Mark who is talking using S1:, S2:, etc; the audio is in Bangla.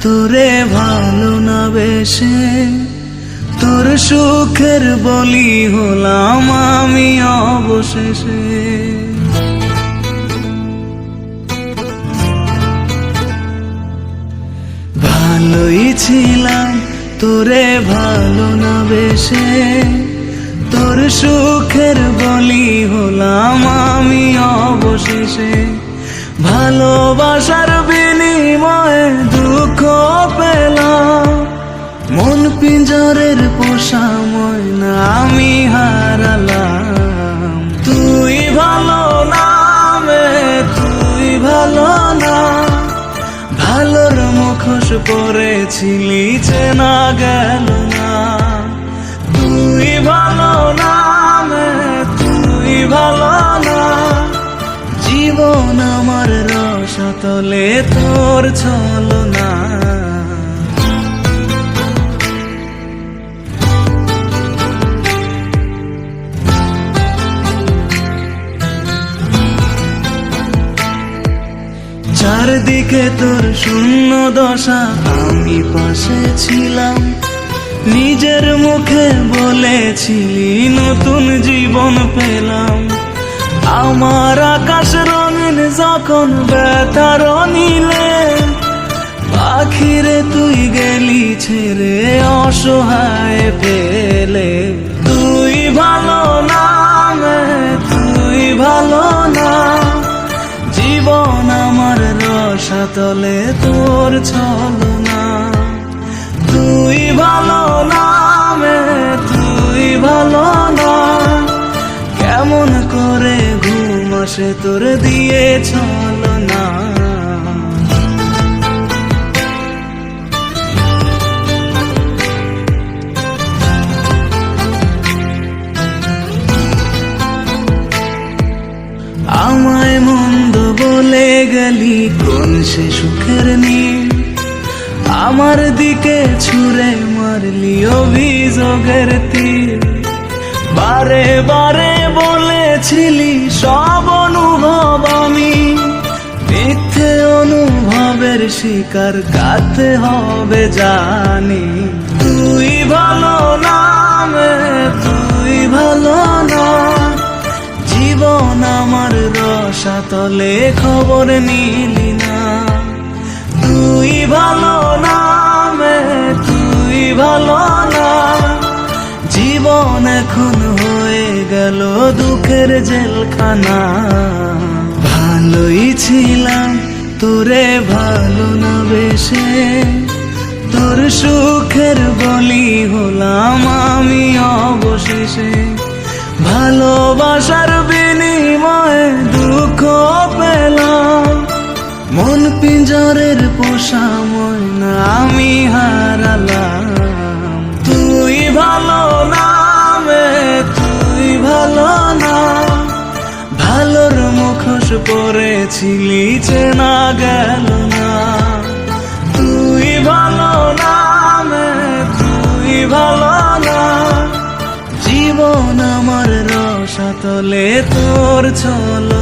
S1: তোরে ভালো না বেশে তোর সুখের বলি হলাম আমি অবশেষে। ভালোই ছিলাম তোরে ভালো না বেশে তোর সুখের বলি হলাম আমি অবশেষে। ভালোবাসার বিনিময়ে দুঃখ পেলাম, মন পিঞ্জরের পোষা ময়না আমি হারালাম। তুই ভালো না তুই ভালো না, ভালোর মুখোশ পরেছিলি চেনা গেল না। তুই ভালো না তুই ভালো না, জীবন আমার রসাতলে তোর ছলনা। চারদিকে তোর শূন্য দশা, আমি পাশে ছিলাম, নিজের মুখে বলেছিলি নতুন জীবন পেলাম। আমার আকাশ রঙিন যখন ব্যথার নীলে, পাখিরে তুই গেলি ছেড়ে অসহায় ফেলে। তুই ভালো না তুই ভালো না, জীবন আমার রসাতলে তোর ছলনা। তুই ভালো না তুই ভালো না, কেমন করে ঘুম আসে তোর দিয়ে ছলনা। আমায় মন্দ বলে গেলি কোন সে সুখের নীল, আমার দিকে ছুঁড়ে মারলি অভিযোগের তীর। বারে বারে বলেছিলি সব অনুভব আমি, মিথ্যে অনুভবের শিকার কাটতে হবে জানি। তুই ভালো না তুই ভালো না, জীবন আমার রসাতলে খবর নিলি না। তুই ভালো না তুই ভালো না, জীবন এখন হয়ে গেল দুঃখের জেলখানা। ভালোই ছিলাম তোরে ভালো না বেশে তোর সুখের বলি হলাম আমি অবশেষে। ভালোবাসার বিনিময়ে দুঃখ পেলাম, মন পিঞ্জরের পোষা ময়না আমি হারালাম। তুই ভালো না তুই ভালো না, ভালোর মুখোশ পরেছিলি চেনা গেল না। তুই ভালো না তুই ভালো না, জীবন আমার রসাতলে তোর ছলনা।